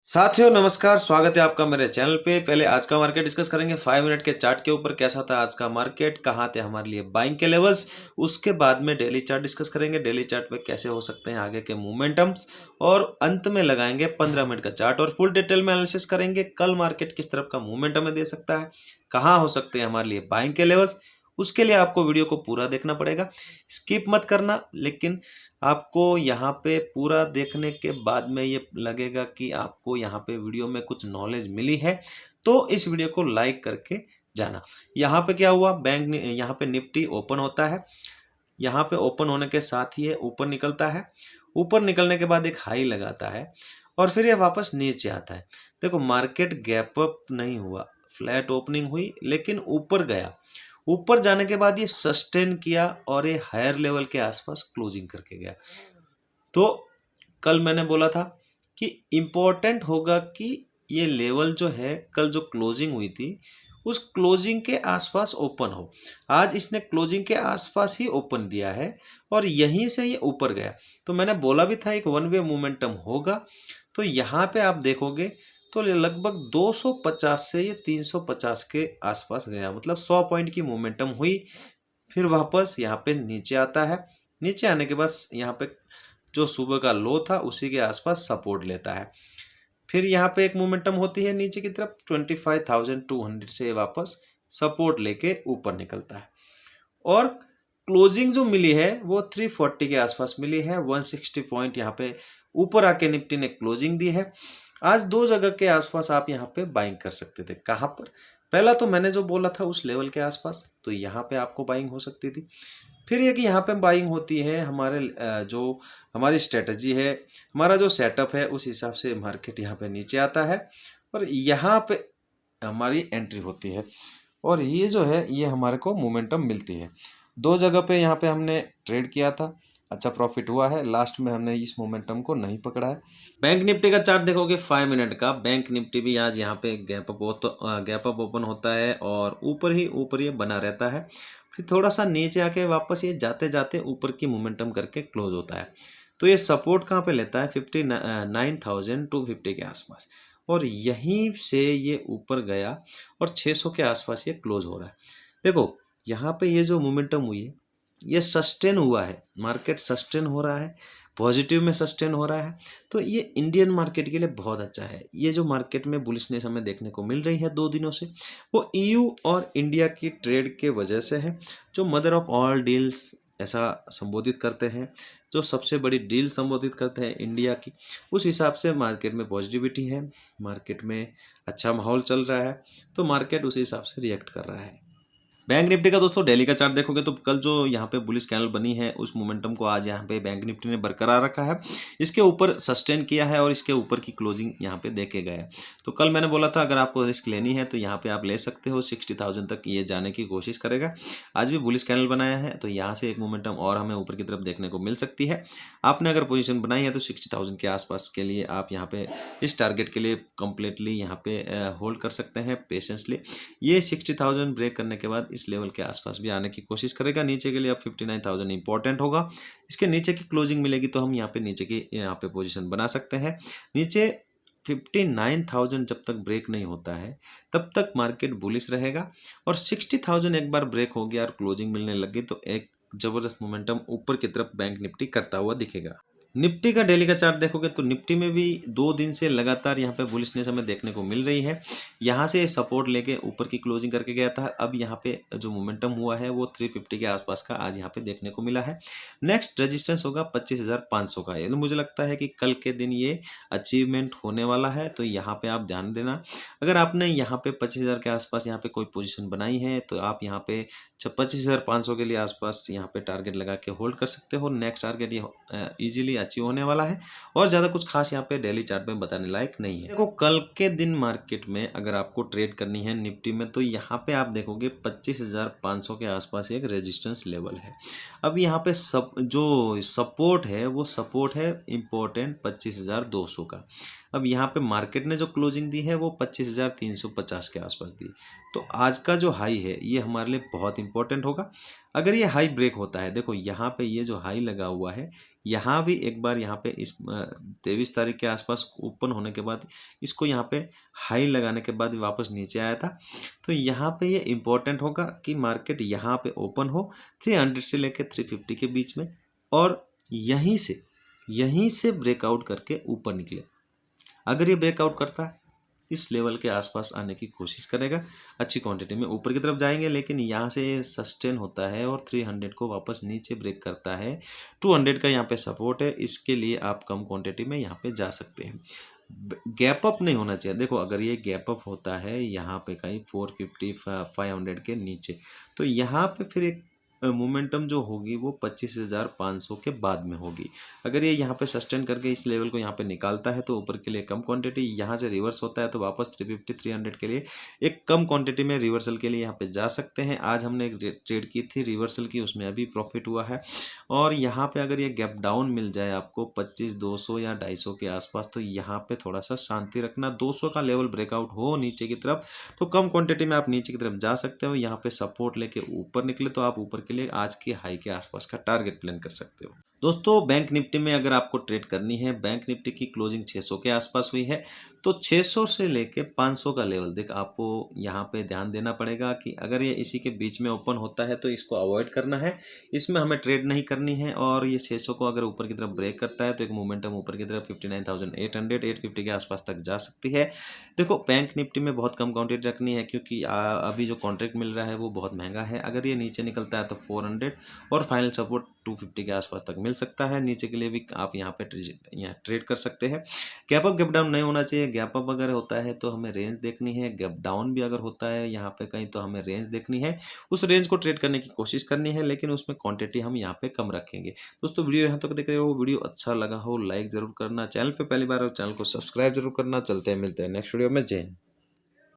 साथियों नमस्कार, स्वागत है आपका मेरे चैनल पे। पहले आज का मार्केट डिस्कस करेंगे 5 मिनट के चार्ट के ऊपर। कैसा था आज का मार्केट, कहाँ थे हमारे लिए बाइंग के लेवल्स। उसके बाद में डेली चार्ट डिस्कस करेंगे, डेली चार्ट में कैसे हो सकते हैं आगे के मोमेंटम्स, और अंत में लगाएंगे 15 मिनट का चार्ट और फुल डिटेल में एनालिसिस करेंगे कल मार्केट किस तरफ का मोमेंटम में दे सकता है, कहाँ हो सकते हैं हमारे लिए बाइंग के लेवल्स। उसके लिए आपको वीडियो को पूरा देखना पड़ेगा, स्किप मत करना। लेकिन आपको यहाँ पे पूरा देखने के बाद में ये लगेगा कि आपको यहाँ पे वीडियो में कुछ नॉलेज मिली है, तो इस वीडियो को लाइक करके जाना। यहाँ पे क्या हुआ, बैंक यहाँ पे निफ्टी ओपन होता है, यहाँ पे ओपन होने के साथ ही ये ऊपर निकलता है। ऊपर निकलने के बाद एक हाई लगाता है और फिर ये वापस नीचे आता है। देखो मार्केट गैप अप नहीं हुआ, फ्लैट ओपनिंग हुई लेकिन ऊपर गया। ऊपर जाने के बाद ये सस्टेन किया और ये हायर लेवल के आसपास क्लोजिंग करके गया। तो कल मैंने बोला था कि इम्पोर्टेंट होगा कि ये लेवल जो है कल जो क्लोजिंग हुई थी उस क्लोजिंग के आसपास ओपन हो। आज इसने क्लोजिंग के आसपास ही ओपन दिया है और यहीं से ये ऊपर गया। तो मैंने बोला भी था एक वन वे मोमेंटम होगा। तो यहाँ पे आप देखोगे तो लगभग 250 से ये 350 के आसपास गया, मतलब 100 पॉइंट की मोमेंटम हुई। फिर वापस यहाँ पे नीचे आता है, नीचे आने के बाद यहाँ पे जो सुबह का लो था उसी के आसपास सपोर्ट लेता है। फिर यहाँ पे एक मोमेंटम होती है नीचे की तरफ 25,200 से वापस सपोर्ट लेके ऊपर निकलता है और क्लोजिंग जो मिली है वो 340 के आसपास मिली है। 160 पॉइंट यहाँ पे ऊपर आके निफ्टी ने क्लोजिंग दी है। आज दो जगह के आसपास आप यहाँ पे बाइंग कर सकते थे। कहाँ पर, पहला तो मैंने जो बोला था उस लेवल के आसपास, तो यहाँ पे आपको बाइंग हो सकती थी। फिर ये कि यहाँ पे बाइंग होती है हमारे जो हमारी स्ट्रेटजी है, हमारा जो सेटअप है, उस हिसाब से मार्केट यहाँ पे नीचे आता है और यहाँ पे हमारी एंट्री होती है और ये जो है ये हमारे को मोमेंटम मिलती है। दो जगह पे यहाँ पे हमने ट्रेड किया था, अच्छा प्रॉफिट हुआ है। लास्ट में हमने इस मोमेंटम को नहीं पकड़ा है। बैंक निफ्टी का चार्ट देखोगे 5 मिनट का, बैंक निफ्टी भी आज यहाँ पे गैप अप ओपन होता है और ऊपर ये बना रहता है। फिर थोड़ा सा नीचे आके वापस ये जाते जाते ऊपर की मोमेंटम करके क्लोज होता है। तो ये सपोर्ट कहाँ पे लेता है 59,250 के आसपास और यहीं से ये ऊपर गया और 600 के आसपास ये क्लोज हो रहा है। देखो यहाँ पे ये जो मोमेंटम हुई है ये सस्टेन हुआ है, मार्केट सस्टेन हो रहा है, पॉजिटिव में सस्टेन हो रहा है। तो ये इंडियन मार्केट के लिए बहुत अच्छा है। ये जो मार्केट में बुलिशनेस हमें देखने को मिल रही है 2 दिनों से, वो ईयू और इंडिया की ट्रेड के वजह से है, जो मदर ऑफ ऑल डील्स ऐसा संबोधित करते हैं, जो सबसे बड़ी डील संबोधित करते हैं इंडिया की। उस हिसाब से मार्केट में पॉजिटिविटी है, मार्केट में अच्छा माहौल चल रहा है, तो मार्केट उसी हिसाब से रिएक्ट कर रहा है। बैंक निफ्टी का दोस्तों डेली का चार्ट देखोगे तो कल जो यहाँ पे बुलिश कैंडल बनी है उस मोमेंटम को आज यहाँ पे बैंक निफ्टी ने बरकरार रखा है, इसके ऊपर सस्टेन किया है और इसके ऊपर की क्लोजिंग यहाँ पे देखे गए। तो कल मैंने बोला था अगर आपको रिस्क लेनी है तो यहाँ पे आप ले सकते हो, 60,000 तक ये जाने की कोशिश करेगा। आज भी बुलिश कैंडल बनाया है तो यहाँ से एक मोमेंटम और हमें ऊपर की तरफ देखने को मिल सकती है। आपने अगर पोजिशन बनाई है तो 60,000 के आसपास के लिए आप यहाँ पे इस टारगेट के लिए कंप्लीटली यहाँ पे होल्ड कर सकते हैं पेशेंसली। ये 60,000 ब्रेक करने के बाद इस लेवल के आसपास भी आने की कोशिश करेगा। नीचे के लिए अब 59,000 इंपॉर्टेंट होगा। इसके नीचे की क्लोजिंग मिलेगी तो हम यहाँ पे नीचे की यहाँ पे पोजीशन बना सकते हैं। नीचे 59,000 जब तक ब्रेक नहीं होता है तब तक मार्केट बुलिश रहेगा और 60,000 एक बार ब्रेक हो गया और क्लोजिंग मिलने लगी तो एक जबरदस्त मोमेंटम ऊपर की तरफ बैंक निफ्टी करता हुआ दिखेगा। निफ्टी का डेली का चार्ट देखोगे तो निफ्टी में भी 2 दिन से लगातार यहाँ पे बुलिशनेस हमें देखने को मिल रही है। यहाँ से सपोर्ट लेके ऊपर की क्लोजिंग करके गया था। अब यहाँ पे जो मोमेंटम हुआ है वो 350 के आसपास का आज यहाँ पे देखने को मिला है। नेक्स्ट रेजिस्टेंस होगा 25,500 का। ये मुझे लगता है कि कल के दिन ये अचीवमेंट होने वाला है, तो यहाँ पे आप ध्यान देना। अगर आपने यहाँ पे 25,000 के आसपास यहाँ पे कोई पोजीशन बनाई है तो आप यहाँ पे 25,500 के लिए आसपास यहाँ पे टारगेट लगा के होल्ड कर सकते हो। नेक्स्ट टारगेट ये इजीली अचीव होने वाला है और ज़्यादा कुछ खास यहाँ पे डेली चार्ट में बताने लायक नहीं है। देखो कल के दिन मार्केट में अगर आपको ट्रेड करनी है निफ्टी में तो यहाँ पे आप देखोगे 25,500 के आसपास एक रेजिस्टेंस लेवल है। अब यहाँ पे जो सपोर्ट है वो सपोर्ट है इम्पोर्टेंट 25,200 का। अब यहाँ पे मार्केट ने जो क्लोजिंग दी है वो 25,350 के आसपास दी। तो आज का जो हाई है ये हमारे लिए बहुत इंपॉर्टेंट होगा। अगर ये हाई ब्रेक होता है, देखो यहाँ पे ये जो हाई लगा हुआ है, यहाँ भी एक बार यहाँ पे इस 23 तारीख के आसपास ओपन होने के बाद इसको यहाँ पे हाई लगाने के बाद वापस नीचे आया था। तो यहाँ पे ये इम्पोर्टेंट होगा कि मार्केट यहाँ पे ओपन हो 300 से लेके 350 के बीच में, और यहीं से ब्रेकआउट करके ऊपर निकले। अगर ये ब्रेकआउट करता है इस लेवल के आसपास आने की कोशिश करेगा, अच्छी क्वांटिटी में ऊपर की तरफ जाएंगे, लेकिन यहाँ से सस्टेन होता है और 300 को वापस नीचे ब्रेक करता है। 200 का यहाँ पे सपोर्ट है, इसके लिए आप कम क्वांटिटी में यहाँ पे जा सकते हैं। गैप अप नहीं होना चाहिए। देखो अगर ये गैप अप होता है यहाँ पे कहीं 450 500 के नीचे, तो यहाँ पे फिर एक मोमेंटम जो होगी वो 25,500 के बाद में होगी। अगर ये यहाँ पे सस्टेन करके इस लेवल को यहाँ पे निकालता है तो ऊपर के लिए कम क्वांटिटी, यहाँ से रिवर्स होता है तो वापस 350 300 के लिए एक कम क्वांटिटी में रिवर्सल के लिए यहाँ पे जा सकते हैं। आज हमने एक ट्रेड की थी रिवर्सल की, उसमें अभी प्रॉफिट हुआ है। और यहाँ पे अगर ये गैप डाउन मिल जाए आपको 25,200 या 250 के आसपास, तो यहाँ पे थोड़ा सा शांति रखना। 200 का लेवल ब्रेकआउट हो नीचे की तरफ तो कम क्वांटिटी में आप नीचे की तरफ जा सकते हो। यहाँ पे सपोर्ट लेके ऊपर निकले तो आप ऊपर के लिए आज के हाई के आसपास का टारगेट प्लान कर सकते हो। दोस्तों बैंक निफ्टी में अगर आपको ट्रेड करनी है, बैंक निफ्टी की क्लोजिंग 600 के आसपास हुई है, तो 600 से लेके 500 का लेवल देख आपको यहाँ पे ध्यान देना पड़ेगा कि अगर ये इसी के बीच में ओपन होता है तो इसको अवॉइड करना है, इसमें हमें ट्रेड नहीं करनी है। और ये 600 को अगर ऊपर की तरफ ब्रेक करता है तो एक मोमेंटम ऊपर की तरफ 59,800 850 के आसपास तक जा सकती है। देखो बैंक निफ्टी में बहुत कम क्वांटिटी रखनी है क्योंकि अभी जो कॉन्ट्रैक्ट मिल रहा है वो बहुत महंगा है। अगर ये नीचे निकलता है तो 400 और फाइनल सपोर्ट 250 के आसपास तक मिल सकता है। नीचे के लिए भी आप यहाँ पे ट्रेड कर सकते हैं। गैप अप गैप डाउन नहीं होना चाहिए। गैप अप अगर होता है तो हमें रेंज देखनी है, गैप डाउन भी अगर होता है यहाँ पे कहीं तो हमें रेंज देखनी है, उस रेंज को ट्रेड करने की कोशिश करनी है, लेकिन उसमें क्वांटिटी हम यहाँ पे कम रखेंगे। दोस्तों वीडियो यहाँ तक देख रहे हो, वीडियो अच्छा लगा हो लाइक जरूर करना, चैनल पे पहली बार हो चैनल को सब्सक्राइब जरूर करना। चलते हैं मिलते हैं नेक्स्ट वीडियो में। जय हिंद।